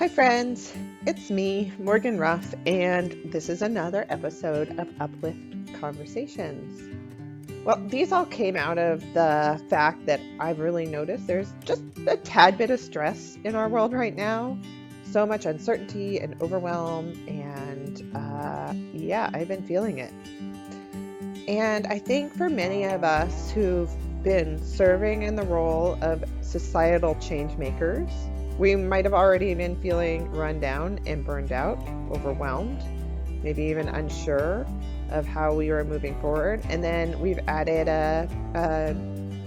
Hi, friends. It's me, Morgan Ruff, and this is another episode of Uplift Conversations. Well, these all came out of the fact that I've really noticed there's just a tad bit of stress in our world right now. So much uncertainty and overwhelm, and yeah, I've been feeling it. And I think for many of us who've been serving in the role of societal change makers, we might have already been feeling run down and burned out, overwhelmed, maybe even unsure of how we were moving forward. And then we've added a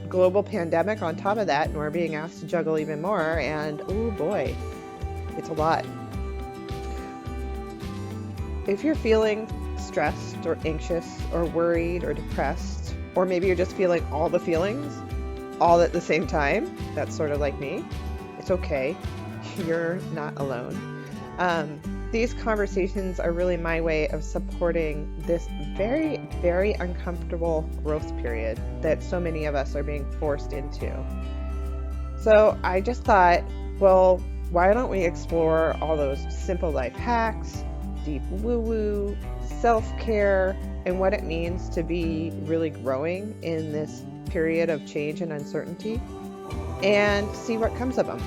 global pandemic on top of that, and we're being asked to juggle even more. And oh boy, it's a lot. If you're feeling stressed or anxious or worried or depressed, or maybe you're just feeling all the feelings all at the same time, that's sort of like me, it's okay. You're not alone. These conversations are really my way of supporting this very, very uncomfortable growth period that so many of us are being forced into. So I just thought, well, why don't we explore all those simple life hacks, deep woo-woo, self-care, and what it means to be really growing in this period of change and uncertainty, and see what comes of them.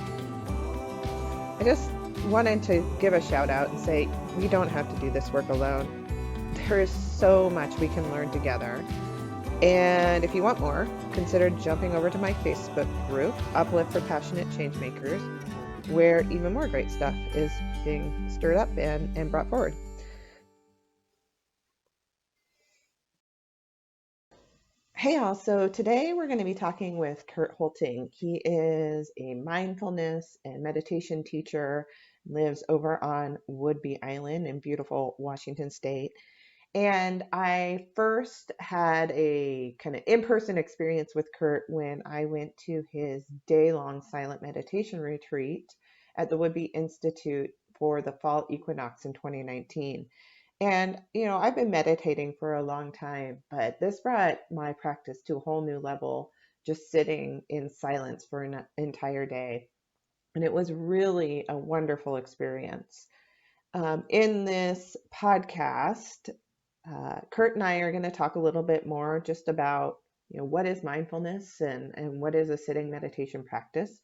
I just wanted to give a shout out and say, we don't have to do this work alone. There is so much we can learn together. And if you want more, consider jumping over to my Facebook group, Uplift for Passionate Changemakers, where even more great stuff is being stirred up and brought forward. Hey all, so today we're going to be talking with Kurt Hoelting. He is a mindfulness and meditation teacher, lives over on Whidbey Island in beautiful Washington State. And I first had a kind of in-person experience with Kurt when I went to his day-long silent meditation retreat at the Whidbey Institute for the fall equinox in 2019. And, I've been meditating for a long time, but this brought my practice to a whole new level, just sitting in silence for an entire day. And it was really a wonderful experience. In this podcast, Kurt and I are going to talk a little bit more just about, what is mindfulness and what is a sitting meditation practice,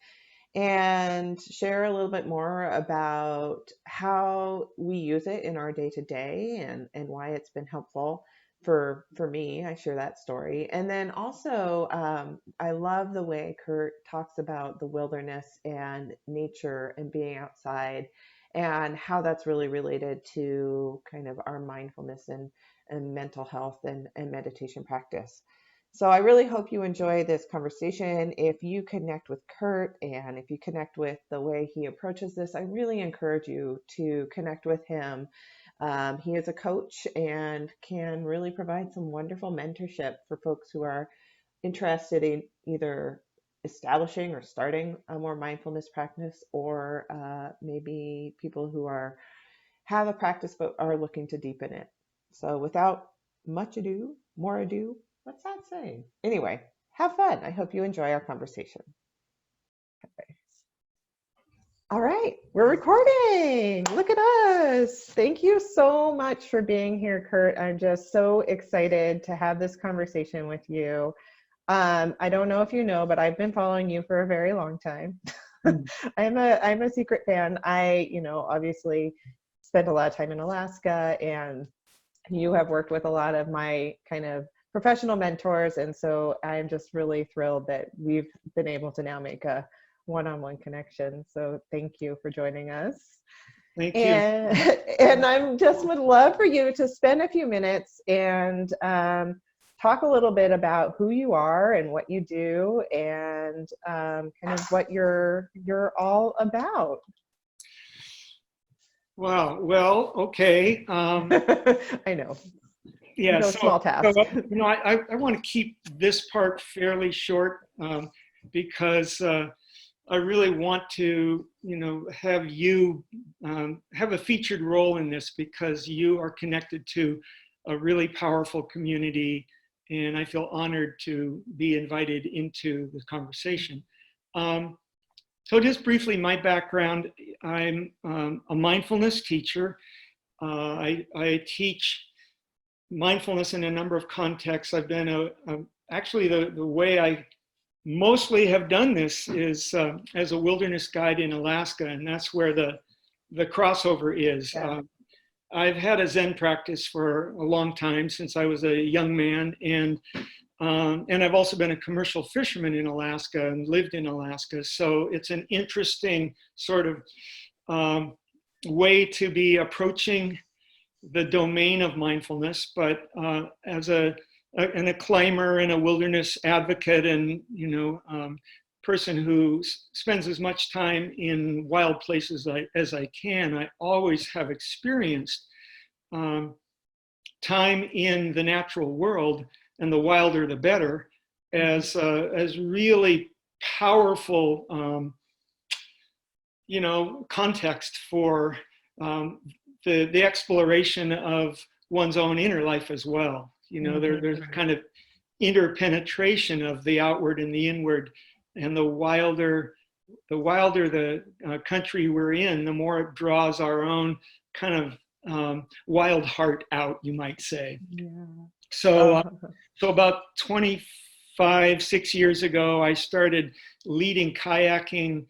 and share a little bit more about how we use it in our day to day and why it's been helpful for me. I share that story. And then also, I love the way Kurt talks about the wilderness and nature and being outside, and how that's really related to kind of our mindfulness and mental health and meditation practice. So I really hope you enjoy this conversation. If you connect with Kurt and if you connect with the way he approaches this, I really encourage you to connect with him. He is a coach and can really provide some wonderful mentorship for folks who are interested in either establishing or starting a more mindfulness practice, or maybe people who have a practice but are looking to deepen it. So without more ado, what's that saying? Anyway, have fun. I hope you enjoy our conversation. Okay. All right, we're recording. Look at us. Thank you so much for being here, Kurt. I'm just so excited to have this conversation with you. I don't know if you know, but I've been following you for a very long time. I'm a secret fan. I, obviously spent a lot of time in Alaska, and you have worked with a lot of my kind of professional mentors. And so I'm just really thrilled that we've been able to now make a one-on-one connection. So thank you for joining us. Thank you. And I just would love for you to spend a few minutes and talk a little bit about who you are and what you do, and kind of what you're all about. Wow. Well, okay. I know. Yeah. No small task. I want to keep this part fairly short because I really want to, have you have a featured role in this, because you are connected to a really powerful community, and I feel honored to be invited into this conversation. So just briefly, my background, I'm a mindfulness teacher. I teach mindfulness in a number of contexts. I've been actually the way I mostly have done this is as a wilderness guide in Alaska, and that's where the crossover is. Yeah. I've had a Zen practice for a long time, since I was a young man, and I've also been a commercial fisherman in Alaska and lived in Alaska. So it's an interesting sort of way to be approaching the domain of mindfulness, but as a climber and a wilderness advocate, and person who spends as much time in wild places as I can, I always have experienced time in the natural world, and the wilder the better, as really powerful context for the exploration of one's own inner life as well. There's a kind of interpenetration of the outward and the inward, and the wilder the country we're in, the more it draws our own kind of wild heart out, you might say. Yeah. So about 6 years ago, I started leading kayaking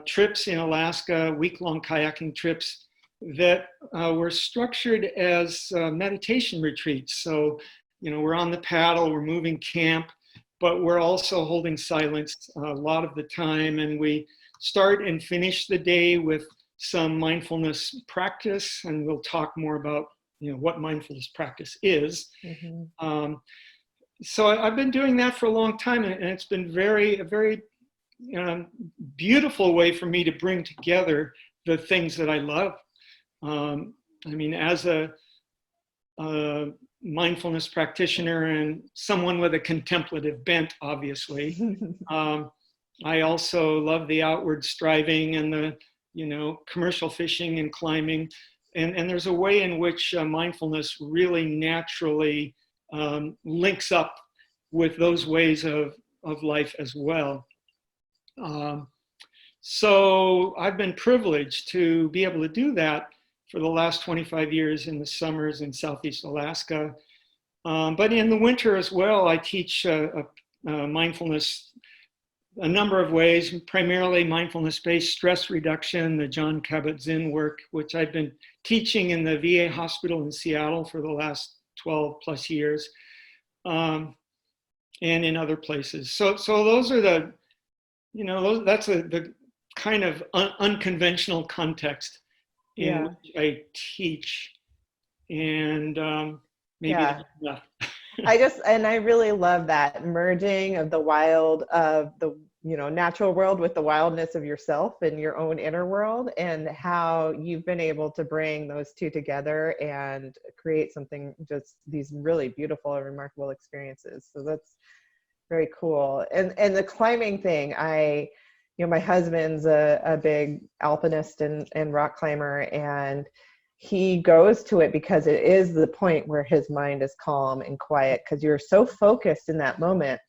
trips in Alaska, week-long kayaking trips that were structured as meditation retreats. So, we're on the paddle, we're moving camp, but we're also holding silence a lot of the time. And we start and finish the day with some mindfulness practice, and we'll talk more about what mindfulness practice is. Mm-hmm. So I've been doing that for a long time, and it's been a very beautiful way for me to bring together the things that I love. As a mindfulness practitioner and someone with a contemplative bent, obviously, I also love the outward striving and the commercial fishing and climbing. And there's a way in which mindfulness really naturally links up with those ways of life as well. So I've been privileged to be able to do that for the last 25 years in the summers in Southeast Alaska. But in the winter as well, I teach mindfulness a number of ways, primarily mindfulness-based stress reduction, the Jon Kabat-Zinn work, which I've been teaching in the VA hospital in Seattle for the last 12 plus years, and in other places. So those are the, that's the kind of unconventional context in which I teach. And maybe that's enough. I really love that merging of the wild of the natural world with the wildness of yourself and your own inner world, and how you've been able to bring those two together and create something, just these really beautiful and remarkable experiences. So that's very cool. And the climbing thing, my husband's a big alpinist and rock climber, and he goes to it because it is the point where his mind is calm and quiet, because you're so focused in that moment.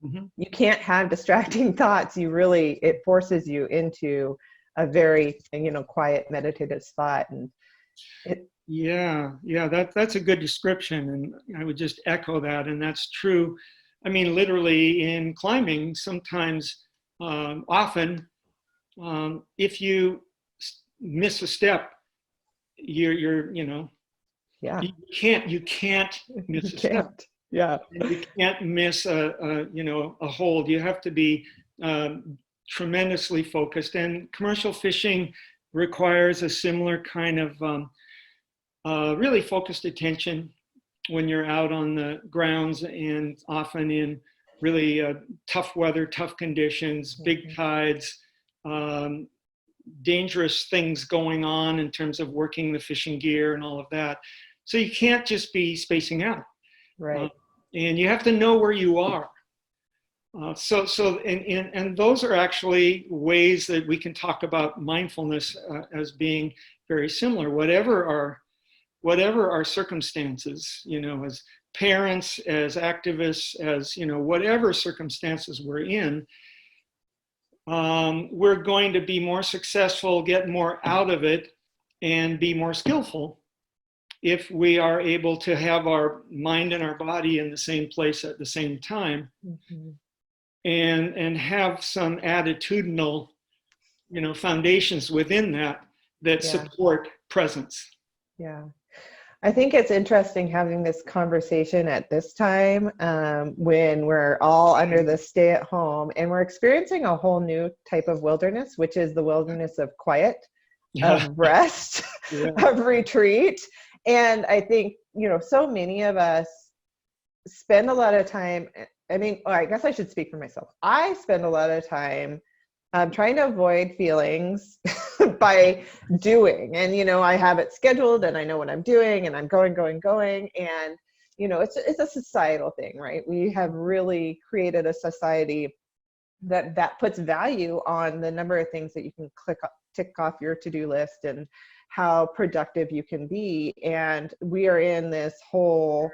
Mm-hmm. You can't have distracting thoughts. It forces you into a very, quiet meditative spot. And that's a good description. And I would just echo that. And that's true. Literally in climbing, sometimes, often, if you miss a step, you can't miss a step. Yeah. You can't miss a hold. You have to be tremendously focused. And commercial fishing requires a similar kind of really focused attention when you're out on the grounds, and often in really tough weather, tough conditions, big tides, dangerous things going on in terms of working the fishing gear and all of that. So you can't just be spacing out. Right. And you have to know where you are. And those are actually ways that we can talk about mindfulness as being very similar. Whatever our circumstances, as parents, as activists, as, whatever circumstances we're in, we're going to be more successful, get more out of it, and be more skillful if we are able to have our mind and our body in the same place at the same time, Mm-hmm. and have some attitudinal, foundations within that Yeah. support presence. Yeah. I think it's interesting having this conversation at this time, when we're all under the stay at home and we're experiencing a whole new type of wilderness, which is the wilderness of quiet, Yeah, of rest, yeah, of retreat. And I think, so many of us spend a lot of time. I mean, I guess I should speak for myself. I spend a lot of time trying to avoid feelings by doing. And, I have it scheduled and I know what I'm doing and I'm going, going, going. And, it's a societal thing, right? We have really created a society that puts value on the number of things that you can tick off your to-do list and how productive you can be. And we are in this whole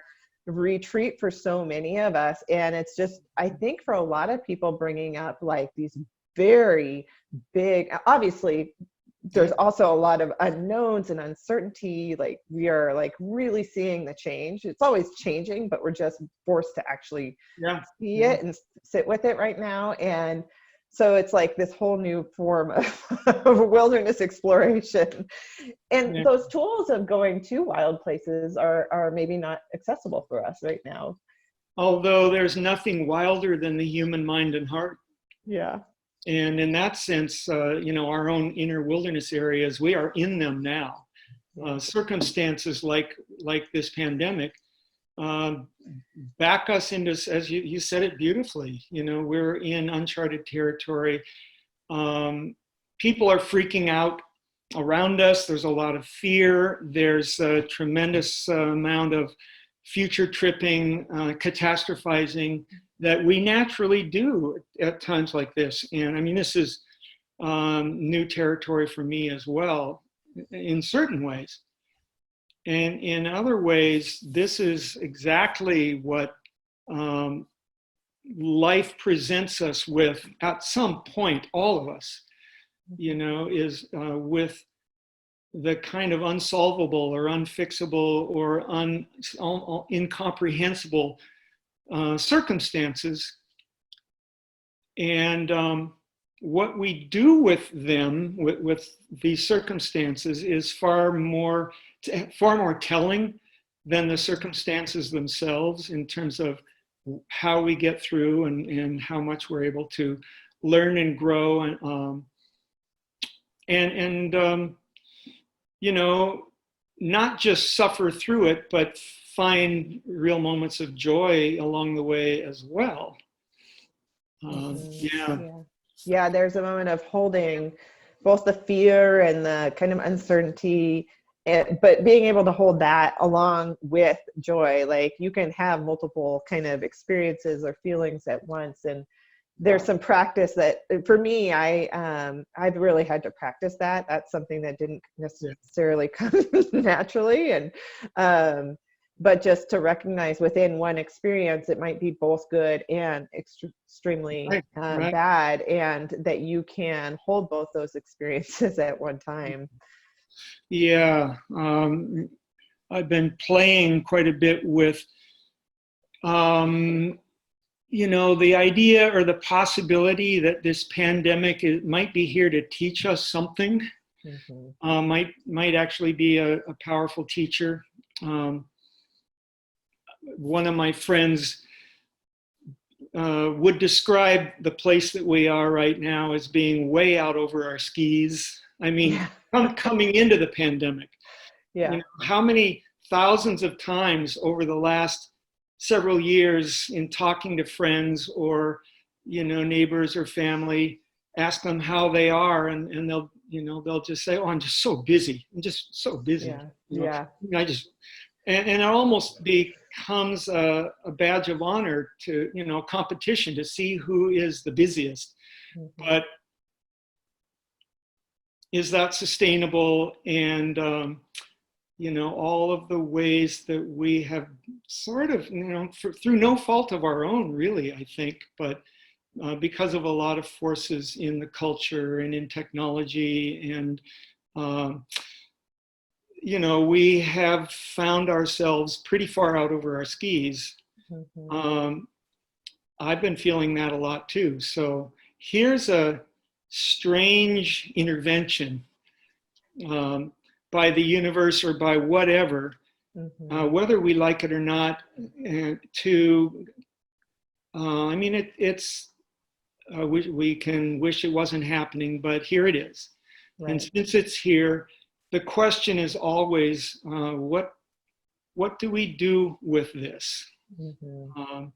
retreat for so many of us. And it's just, I think for a lot of people, bringing up like these very big, obviously there's also a lot of unknowns and uncertainty. Like we are like really seeing the change. It's always changing, but we're just forced to actually yeah, see yeah, it and sit with it right now. And so it's like this whole new form of wilderness exploration. And yeah. those tools of going to wild places are maybe not accessible for us right now. Although there's nothing wilder than the human mind and heart. Yeah. And in that sense, our own inner wilderness areas, we are in them now. Yeah. Circumstances like this pandemic um, back us into, as you said it beautifully, we're in uncharted territory. People are freaking out around us. There's a lot of fear. There's a tremendous amount of future tripping, catastrophizing that we naturally do at times like this. And I mean, this is new territory for me as well, in certain ways. And in other ways, this is exactly what life presents us with at some point, all of us, is with the kind of unsolvable or unfixable or incomprehensible circumstances. And what we do with them, with these circumstances, is far more telling than the circumstances themselves in terms of how we get through and how much we're able to learn and grow and not just suffer through it, but find real moments of joy along the way as well. Mm-hmm. Yeah. Yeah. Yeah. There's a moment of holding both the fear and the kind of uncertainty, but being able to hold that along with joy. Like you can have multiple kind of experiences or feelings at once. And there's some practice that for me, I've really had to practice that. That's something that didn't necessarily come naturally. And but just to recognize within one experience, it might be both good and extremely Right. bad, and that you can hold both those experiences at one time. Yeah. I've been playing quite a bit with, the idea or the possibility that this pandemic might be here to teach us something. Mm-hmm. Might actually be a powerful teacher. One of my friends would describe the place that we are right now as being way out over our skis. I mean, coming into the pandemic, Yeah. how many thousands of times over the last several years in talking to friends or, neighbors or family, ask them how they are, and they'll just say, "Oh, I'm just so busy. I'm just so busy." Yeah. Yeah. I just, and it almost becomes a badge of honor to, competition to see who is the busiest. Mm-hmm. But is that sustainable? And all of the ways that we have sort of, through no fault of our own, really, I think, but because of a lot of forces in the culture and in technology. And, um, we have found ourselves pretty far out over our skis. Mhm. Um, I've been feeling that a lot too. So here's a strange intervention um, by the universe or by whatever, Mhm. whether we like it or not, to, I mean, it's, we can wish it wasn't happening, but here it is. And Right. since it's here, the question is always, what do we do with this? Mhm. Um,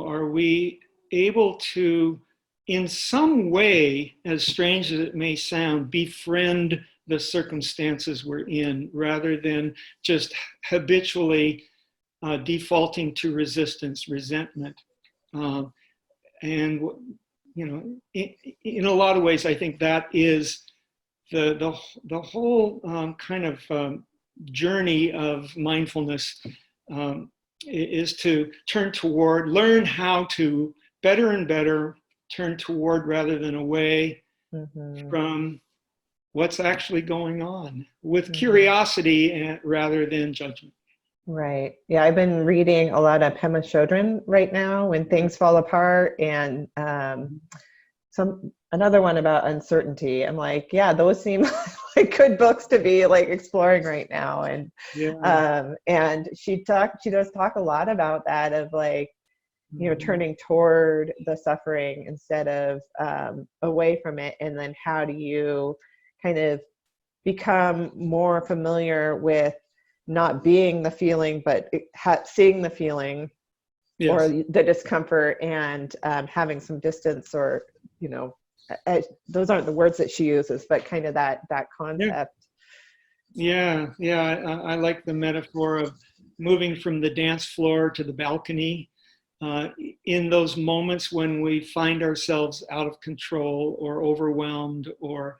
are we able to, in some way, as strange as it may sound, befriend the circumstances we're in rather than just habitually defaulting to resistance, resentment? Um, and, in a lot of ways, I think that is the whole kind of journey of mindfulness, um, is to turn toward, learn how to better and better turn toward rather than away Mhm. from what's actually going on with Mhm. curiosity rather than judgment. Right. Yeah, I've been reading a lot of Pema Chodron right now, When Things Fall Apart, and some another one about uncertainty. I'm like, yeah, those seem like good books to be like exploring right now. Yeah. And she does talk a lot about that, of like, Mhm. turning toward the suffering instead of away from it. And then how do you kind of become more familiar with not being the feeling, but seeing the feeling or Yes. the discomfort, and having some distance, or you know those aren't the words that she uses, but kind of that Yeah. concept. Yeah. Yeah. I like the metaphor of moving from the dance floor to the balcony. uh, in those moments when we find ourselves out of control or overwhelmed or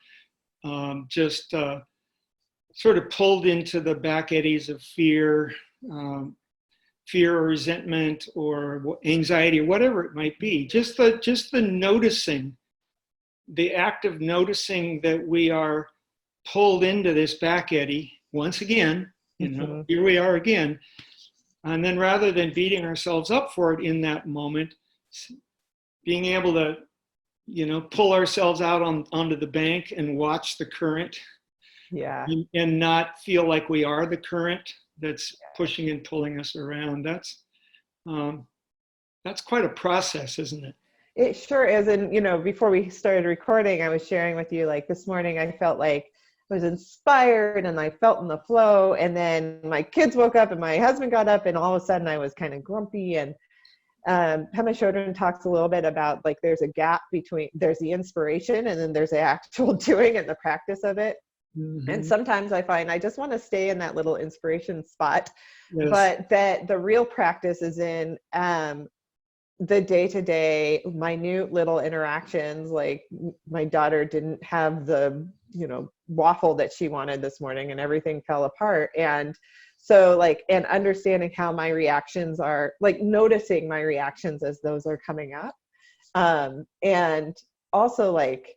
just sort of pulled into the back eddies of fear, um, fear or resentment or anxiety or whatever it might be. Just the noticing, the act of noticing that we are pulled into this back eddy once again. Mm-hmm. Here we are again. And then rather than beating ourselves up for it in that moment, being able to pull ourselves out onto the bank and watch the current, Yeah. and not feel like we are the current that's pushing and pulling us around. Um, that's quite a process, isn't it? It sure is. And, before we started recording, I was sharing with you, like this morning, I felt like I was inspired and I felt in the flow. And then my kids woke up and my husband got up, and all of a sudden I was kind of grumpy. And Pema Chodron talks a little bit about like there's a gap between there's the inspiration and then there's the actual doing and the practice of it. And Mm-hmm. sometimes I find I just want to stay in that little inspiration spot, Yes. but that the real practice is in the day-to-day minute little interactions. Like my daughter didn't have the waffle that she wanted this morning, and everything fell apart. And so like, and understanding how my reactions are, like noticing my reactions as those are coming up, and also like,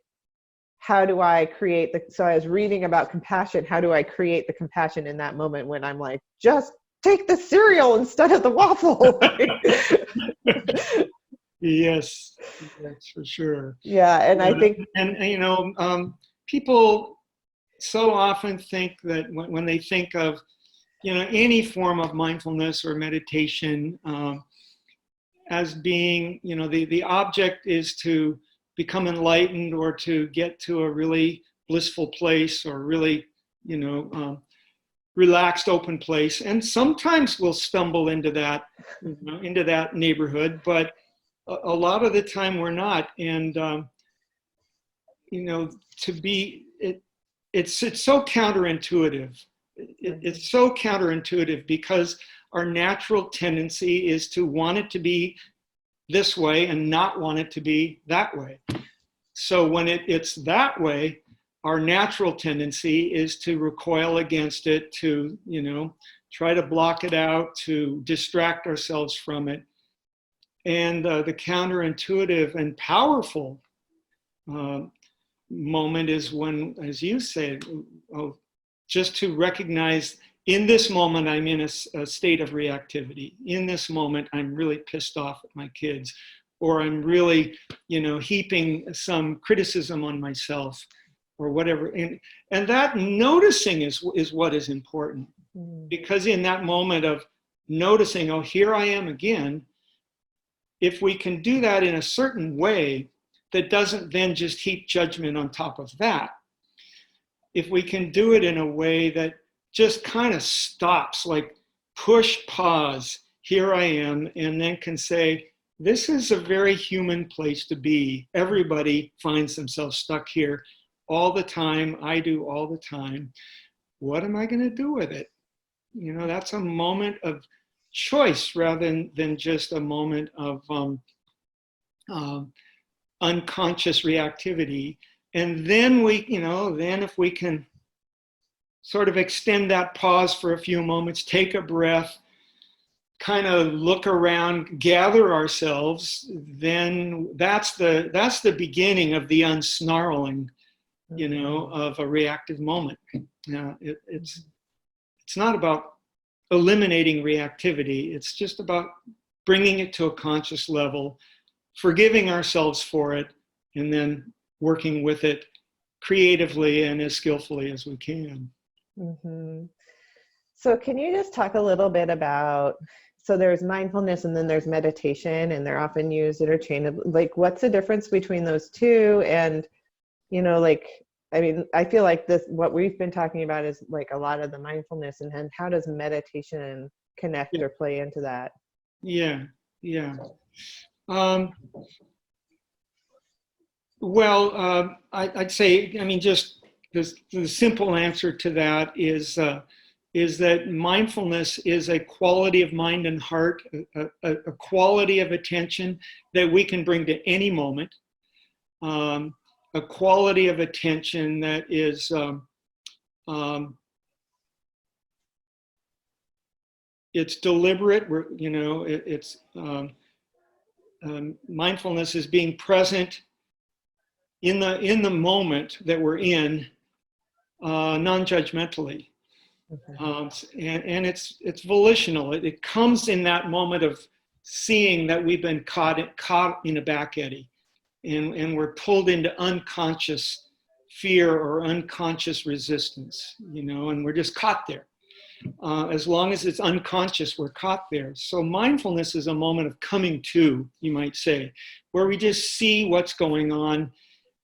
how do I create so I was reading about compassion, how do I create the compassion in that moment when I'm like, just take the cereal instead of the waffle. Yes, yes, for sure. Yeah, and I think, And people so often think that when they think of any form of mindfulness or meditation, as being, the object is to become enlightened or to get to a really blissful place or really, relaxed, open place. And sometimes we'll stumble into that, into that neighborhood, but a lot of the time we're not. And, to be, it's so counterintuitive. It's so counterintuitive because our natural tendency is to want it to be this way and not want it to be that way. So when it's that way, our natural tendency is to recoil against it, to, try to block it out, to distract ourselves from it. And the counterintuitive and powerful uh, moment is when, as you said, oh, just to recognize in this moment I'm in a state of reactivity. In this moment I'm really pissed off at my kids, or I'm really, heaping some criticism on myself, or whatever. And that noticing is what is important, Mm. because in that moment of noticing, oh, here I am again, if we can do that in a certain way that doesn't then just heap judgment on top of that, if we can do it in a way that just kind of stops, like push pause, here I am, and then can say, this is a very human place to be. Everybody finds themselves stuck here all the time. I do all the time. What am I going to do with it? That's a moment of choice rather than just a moment of unconscious reactivity. And then then if we can sort of extend that pause for a few moments, take a breath, kind of look around, gather ourselves, then that's the beginning of the unsnarling, of a reactive moment. It's not about eliminating reactivity. It's just about bringing it to a conscious level, forgiving ourselves for it, and then working with it creatively and as skillfully as we can. Mm-hmm. So can you just talk a little bit about, so there's mindfulness and then there's meditation, and they're often used interchangeably. Like, what's the difference between those two? And, I feel like what we've been talking about is like a lot of the mindfulness, and then how does meditation connect Yeah, or play into that? yeah, yeah. Um, I'd say, just the simple answer to that is that mindfulness is a quality of mind and heart, a quality of attention that we can bring to any moment, a quality of attention that is it's deliberate. Mindfulness is being present in the moment that we're in, non-judgmentally. Okay. And it's volitional. It comes in that moment of seeing that we've been caught in a back eddy, and we're pulled into unconscious fear or unconscious resistance, and we're just caught there. As long as it's unconscious, we're caught there. So mindfulness is a moment of coming to, you might say, where we just see what's going on,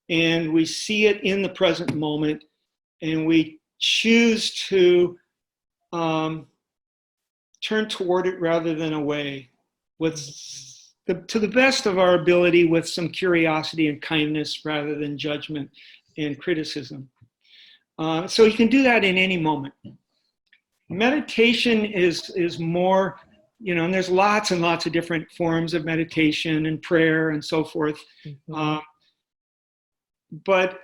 and we see it in the present moment, and we choose to turn toward it rather than away, to the best of our ability, with some curiosity and kindness rather than judgment and criticism. So you can do that in any moment. Meditation is more, and there's lots and lots of different forms of meditation and prayer and so forth. Mm-hmm. But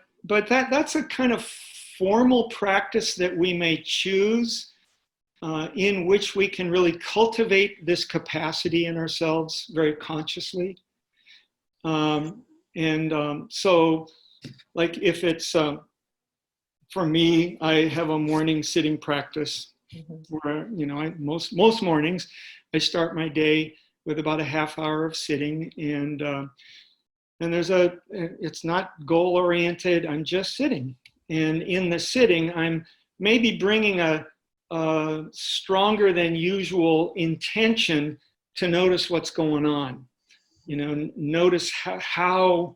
that's a kind of formal practice that we may choose, in which we can really cultivate this capacity in ourselves very consciously. So, like, if it's for me, I have a morning sitting practice where, most mornings I start my day with about a half hour of sitting, and it's not goal oriented. I'm just sitting, and in the sitting, I'm maybe bringing a stronger than usual intention to notice what's going on. Notice how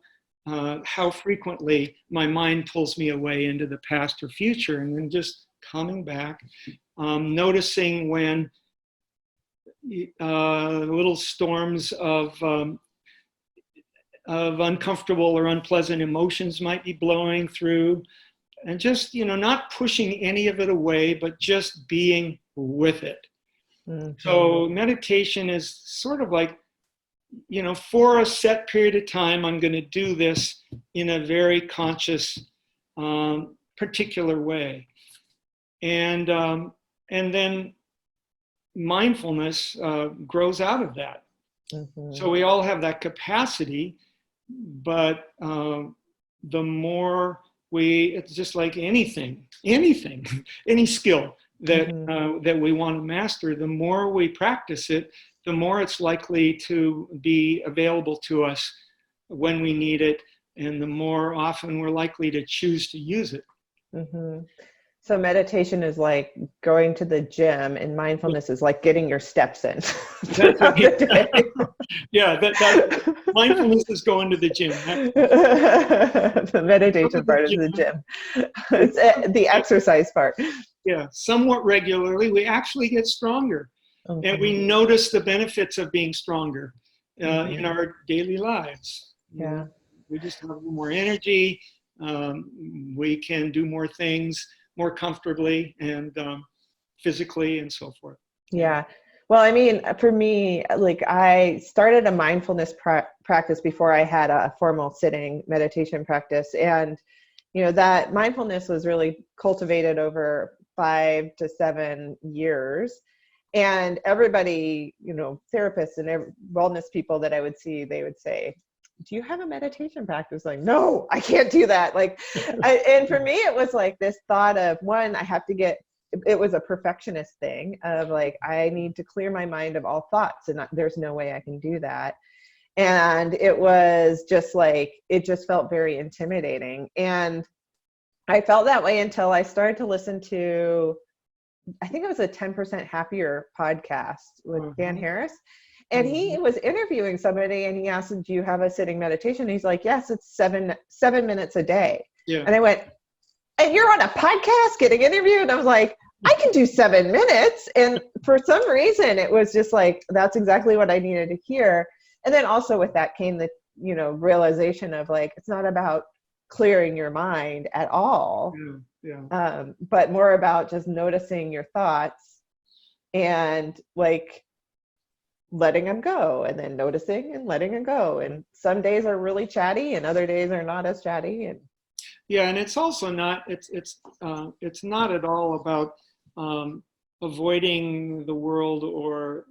frequently my mind pulls me away into the past or future, and then just coming back, noticing when little storms of uncomfortable or unpleasant emotions might be blowing through, and just, not pushing any of it away, but just being with it. Mm-hmm. So meditation is sort of like, for a set period of time, I'm going to do this in a very conscious, particular way. And then mindfulness grows out of that. Mm-hmm. So we all have that capacity, but the more it's just like anything, any skill that Mm-hmm. that we want to master, the more we practice it, the more it's likely to be available to us when we need it, and the more often we're likely to choose to use it. Mm-hmm. So meditation is like going to the gym, and mindfulness is like getting your steps in That's throughout it. the day. Yeah, that mindfulness is going to the gym. The Go to meditation the part is the gym. gym. It's the exercise part. Yeah, somewhat regularly, we actually get stronger, and Mm-hmm. we notice the benefits of being stronger in Mm-hmm. our daily lives. Yeah. We just have more energy. We can do more things more comfortably and physically and so forth. Yeah. Yeah. Well, I mean, for me, like I started a mindfulness practice before I had a formal sitting meditation practice. And, that mindfulness was really cultivated over 5 to 7 years. And everybody, therapists and wellness people that I would see, they would say, do you have a meditation practice? Like, no, I can't do that. Like, and for me, it was like this thought of, one, I have to get, it was a perfectionist thing of like, I need to clear my mind of all thoughts, and there's no way I can do that. And it was just like, it just felt very intimidating. And I felt that way until I started to listen to, I think it was a 10% Happier podcast with Dan Uh-huh. Harris. And he Mhm. was interviewing somebody, and he asked him, do you have a sitting meditation? And he's like, yes, it's seven minutes a day. Yeah. And I went, and you're on a podcast getting interviewed? And I was like, I can do 7 minutes. And for some reason, it was just like, that's exactly what I needed to hear. And then also with that came the, realization of like, it's not about clearing your mind at all, Yeah. Yeah. but more about just noticing your thoughts and like letting them go, and then noticing and letting them go. And some days are really chatty and other days are not as chatty. And Yeah, and it's also not it's not at all about avoiding the world or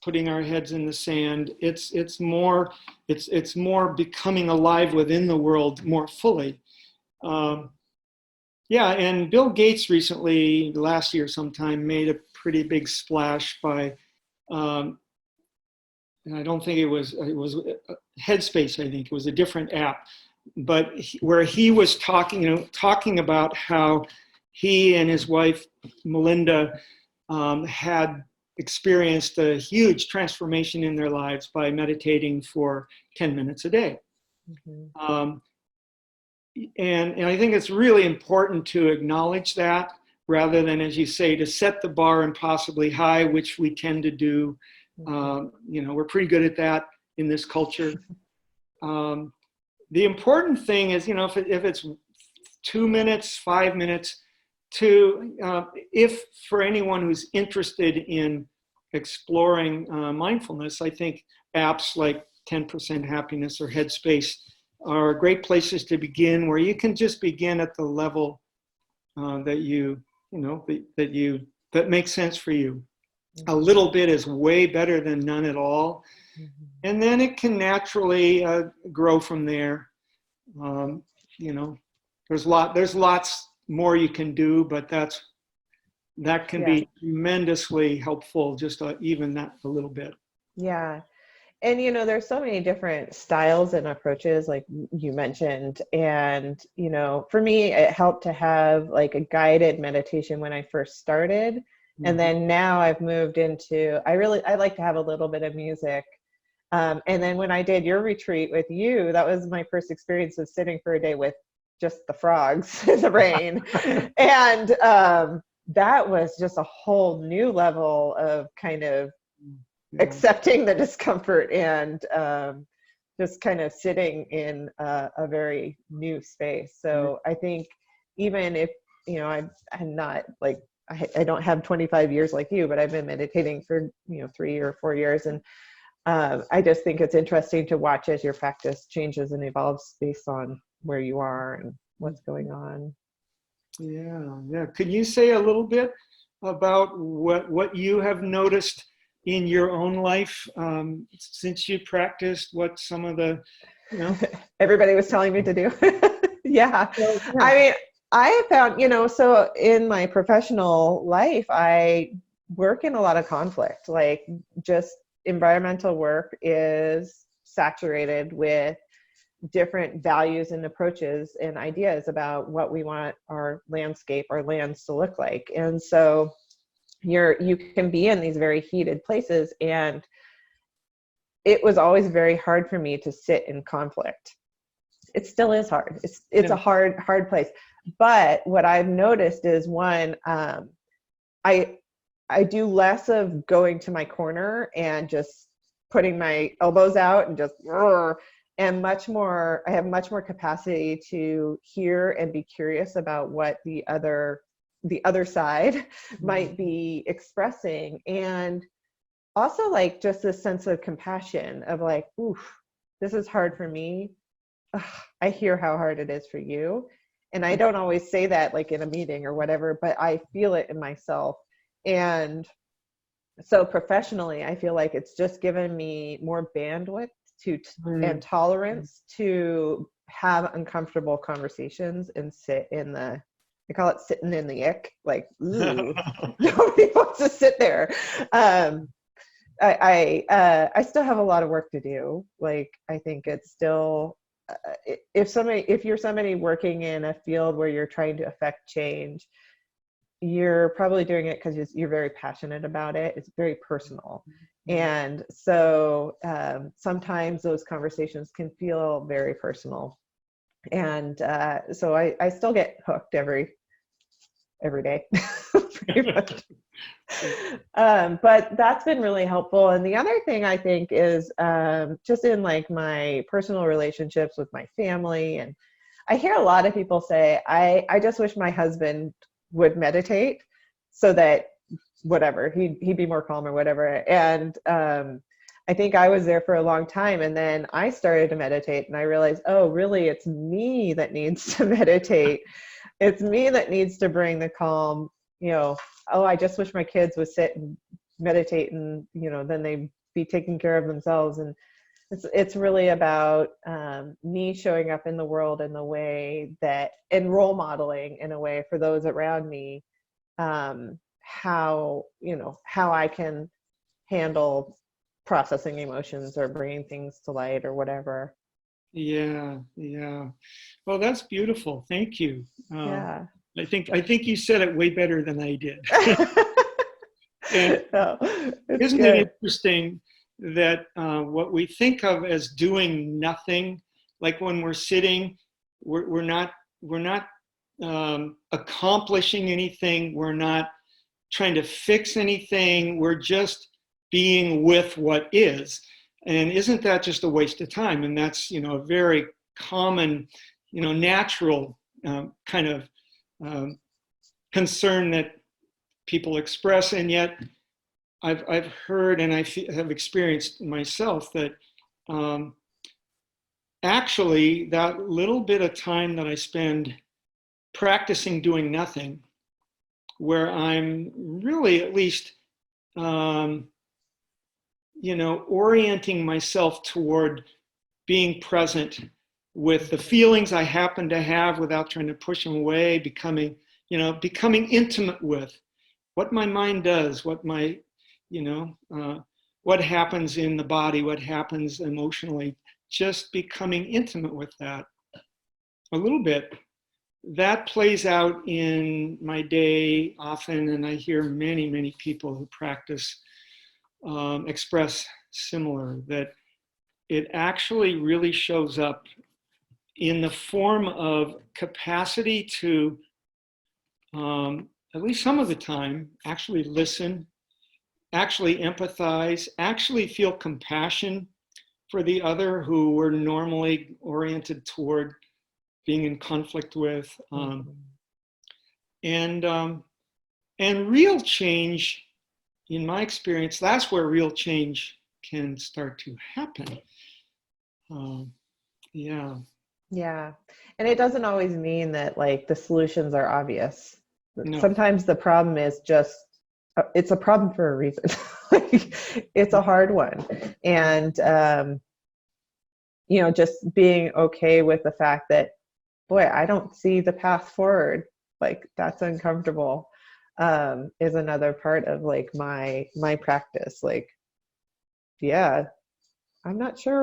putting our heads in the sand. It's more becoming alive within the world more fully. Um, yeah, and Bill Gates recently, last year sometime, made a pretty big splash by um, and I don't think it was Headspace. I think it was a different app, but where he was talking, talking about how he and his wife Melinda had experienced a huge transformation in their lives by meditating for 10 minutes a day. mm-hmm. Um, and I think it's really important to acknowledge that rather than, as you say, to set the bar impossibly high, which we tend to do. We're pretty good at that in this culture. The important thing is, if it's 2 minutes, 5 minutes, if for anyone who's interested in exploring mindfulness, I think apps like 10% Happiness or Headspace are great places to begin, where you can just begin at the level that that makes sense for you. A Mm-hmm. little bit is way better than none at all, Mm-hmm. and then it can naturally grow from there. Um, you know, there's lots more you can do, but that can Yeah. be tremendously helpful. Just even that a little bit. Yeah. And there's so many different styles and approaches, like you mentioned. And for me, it helped to have like a guided meditation when I first started. And Mhm. then now I've moved into, I like to have a little bit of music. And then when I did your retreat with you, that was my first experience of sitting for a day with just the frogs in the rain. And that was just a whole new level of kind of Yeah. accepting the discomfort, and just kind of sitting in a very new space. So I think even if, I'm not like, I don't have 25 years like you, but I've been meditating for, 3 or 4 years. And I just think it's interesting to watch as your practice changes and evolves based on where you are and what's going on. Yeah, yeah. Could you say a little bit about what you have noticed, in your own life since you practiced? What some of the, you know? Everybody was telling me to do. Yeah. Well, I yeah. mean, I found, so in my professional life, I work in a lot of conflict. Like, just environmental work is saturated with different values and approaches and ideas about what we want our landscape, our lands to look like. And so you can be in these very heated places, and it was always very hard for me to sit in conflict. It still is hard. It's Yeah. a hard place. But what I've noticed is, one, I I do less of going to my corner and just putting my elbows out and just and much more. I have much more capacity to hear and be curious about what the other side might be expressing, and also, like, just this sense of compassion of, like, oof, this is hard for me. Ugh, I hear how hard it is for you. And I don't always say that, like, in a meeting or whatever, but I feel it in myself. And so professionally, I feel like it's just given me more bandwidth to and Mm. tolerance to have uncomfortable conversations and sit in the, I call it sitting in the ick, like, ooh, nobody wants to sit there. Um, I still have a lot of work to do. Like, I think it's still, if you're somebody working in a field where you're trying to affect change, you're probably doing it because you're very passionate about it. It's very personal. And so sometimes those conversations can feel very personal. And so I still get hooked every day, pretty much. But that's been really helpful. And the other thing I think is just in, like, my personal relationships with my family. And I hear a lot of people say, I just wish my husband would meditate so that whatever, he'd be more calm or whatever. And I think I was there for a long time. And then I started to meditate, and I realized, oh, really, it's me that needs to meditate. It's me that needs to bring the calm, oh, I just wish my kids would sit and meditate, and, then they'd be taking care of themselves. And it's really about me showing up in the world in the way that, and role modeling in a way for those around me, how I can handle processing emotions or bringing things to light or whatever. Yeah, yeah. Well, that's beautiful. Thank you. Yeah. I think you said it way better than I did. And No, it's isn't it good. interesting that what we think of as doing nothing, like when we're sitting, we're not accomplishing anything. We're not trying to fix anything. We're just being with what is. And isn't that just a waste of time? And that's, a very common, natural kind of concern that people express. And yet I've heard, and have experienced myself, that actually that little bit of time that I spend practicing doing nothing, where I'm really at least orienting myself toward being present with the feelings I happen to have without trying to push them away, becoming intimate with what my mind does, what happens in the body, what happens emotionally, just becoming intimate with that a little bit. That plays out in my day often, and I hear many, many people who practice express similar, that it actually really shows up in the form of capacity to, at least some of the time, actually listen, actually empathize, actually feel compassion for the other who we're normally oriented toward being in conflict with. And real change, in my experience, that's where real change can start to happen. Yeah. Yeah. And it doesn't always mean that, like, the solutions are obvious. No. Sometimes the problem is just it's a problem for a reason. Like, it's a hard one. And, just being okay with the fact that, boy, I don't see the path forward. Like, that's uncomfortable, is another part of like my practice. Like, yeah, I'm not sure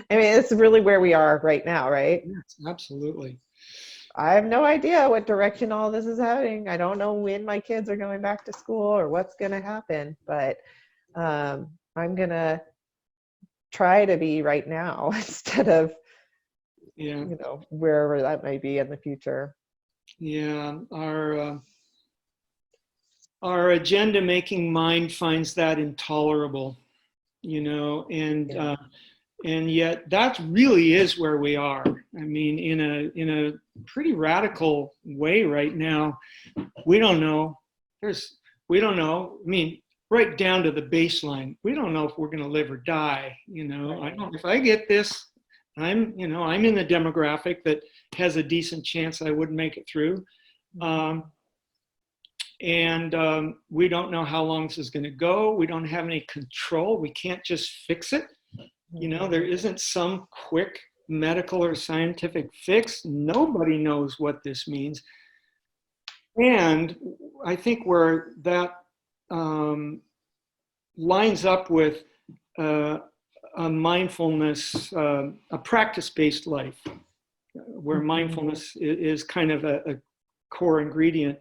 I mean, it's really where we are right now, right? Yes, absolutely. I have no idea what direction all this is heading. I don't know when my kids are going back to school or what's going to happen, but I'm going to try to be right now instead of, Yeah. wherever that may be in the future. Yeah. Our agenda making mind finds that intolerable, and Yeah. and yet that really is where we are. I mean, in a pretty radical way right now. We don't know. We don't know. I mean, right down to the baseline. We don't know if we're going to live or die. I Right. don't. If I get this, I'm in the demographic that has a decent chance I wouldn't make it through. Um, and we don't know how long this is going to go. We don't have any control. We can't just fix it. There isn't some quick medical or scientific fix. Nobody knows what this means. And I think where that lines up with a mindfulness, a practice-based life, where mindfulness is kind of a core ingredient,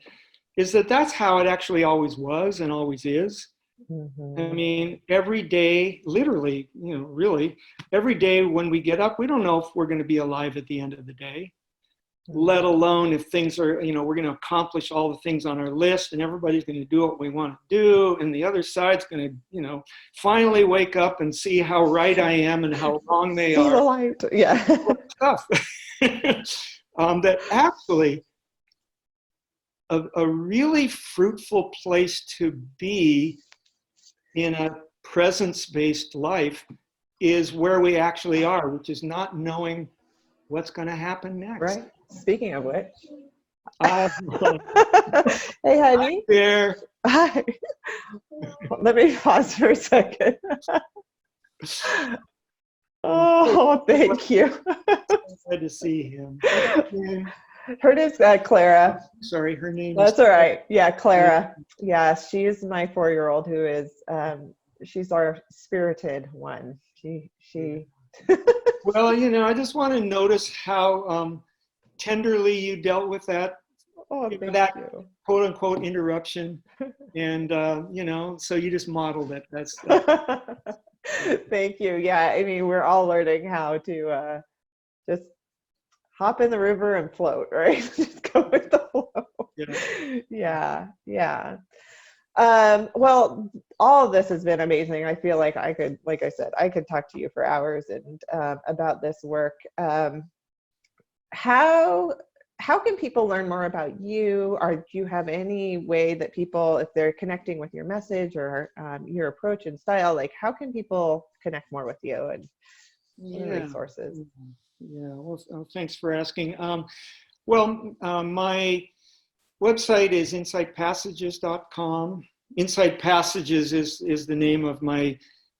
is that that's how it actually always was and always is. I mean, every day, literally, really, every day when we get up, we don't know if we're going to be alive at the end of the day, let alone if things are, we're going to accomplish all the things on our list and everybody's going to do what we want to do. And the other side's going to, finally wake up and see how right I am and how wrong they See are. the light. Yeah. Stuff. That actually a really fruitful place to be in a presence-based life is where we actually are, which is not knowing what's going to happen next. Right. Speaking of which. Hey, honey. there. Hi. Let me pause for a second. Oh, thank you. Glad to see him. Her name's Clara. Sorry, her name That's is. all right. Yeah, Clara. Yeah, she's my 4-year-old who is, she's our spirited one. She. Well, I just want to notice how tenderly you dealt with that, that you. quote unquote interruption. And, so you just modeled it. That's Thank you. Yeah, I mean, we're all learning how to just hop in the river and float, right? Just go with the flow. Yeah. Well, all of this has been amazing. I feel like like I said, I could talk to you for hours and about this work. How can people learn more about you? Or do you have any way that people, if they're connecting with your message or your approach and style, like how can people connect more with you and resources? Yeah, well, thanks for asking. My website is insightpassages.com. Insight Passages is the name of my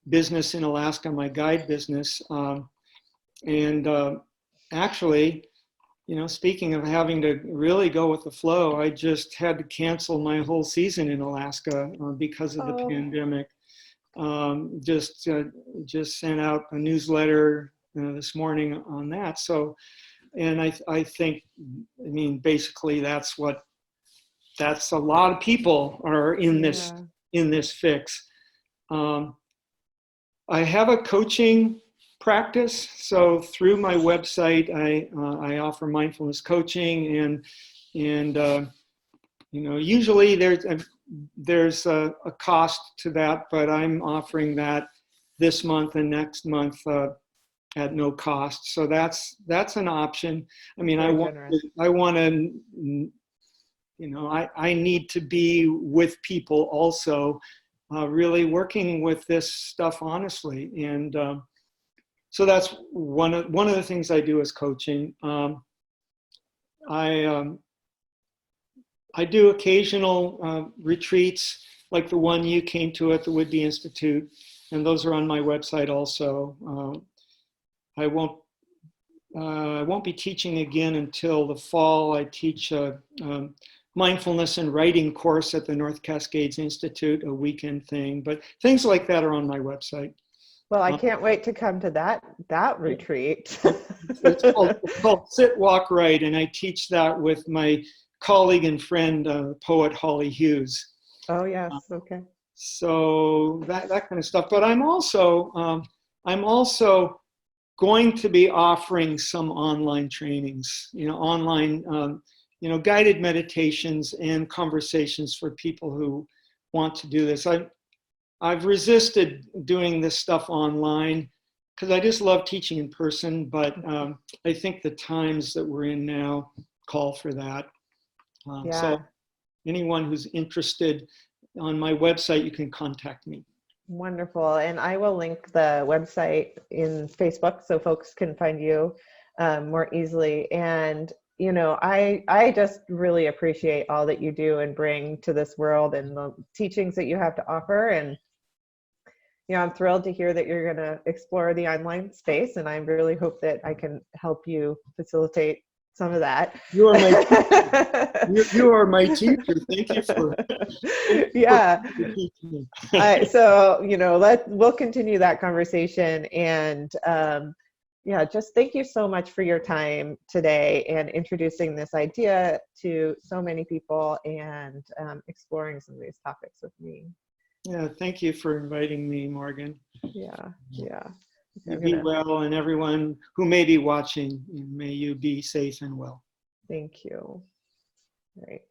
business in Alaska, my guide business. Actually, speaking of having to really go with the flow, I just had to cancel my whole season in Alaska because of the pandemic. Just sent out a newsletter this morning on that. So, and I think, basically that's a lot of people are in this fix. I have a coaching practice. So through my website, I offer mindfulness coaching, and usually there's a cost to that, but I'm offering that this month and next month at no cost. So that's an option. I mean, I want to, I need to be with people also, really working with this stuff honestly. And so that's one of the things I do is coaching. I do occasional retreats like the one you came to at the Whitby Institute, and those are on my website also. I won't I won't be teaching again until the fall. I teach a mindfulness and writing course at the North Cascades Institute, a weekend thing, but things like that are on my website. Well, I Um, can't wait to come to that retreat. it's called Sit, Walk, Write, and I teach that with my colleague and friend, poet Holly Hughes. Oh Uh, yes, okay. so that kind of stuff. But I'm also going to be offering some online trainings, online, guided meditations and conversations for people who want to do this. I've resisted doing this stuff online because I just love teaching in person, but I think the times that we're in now call for that. So Yeah, anyone who's interested, on my website, you can contact me. wonderful. And I will link the website in Facebook so folks can find you more easily. And I just really appreciate all that you do and bring to this world and the teachings that you have to offer. And I'm thrilled to hear that you're going to explore the online space, and I really hope that I can help you facilitate some of that. You are my teacher. You are my teacher. Thank you for Yeah. teaching me. So we'll continue that conversation, and yeah, just thank you so much for your time today and introducing this idea to so many people and exploring some of these topics with me. Yeah, thank you for inviting me, Morgan. Yeah, yeah. Okay, You I'm be gonna well, and everyone who may be watching, may you be safe and well. thank you. All right.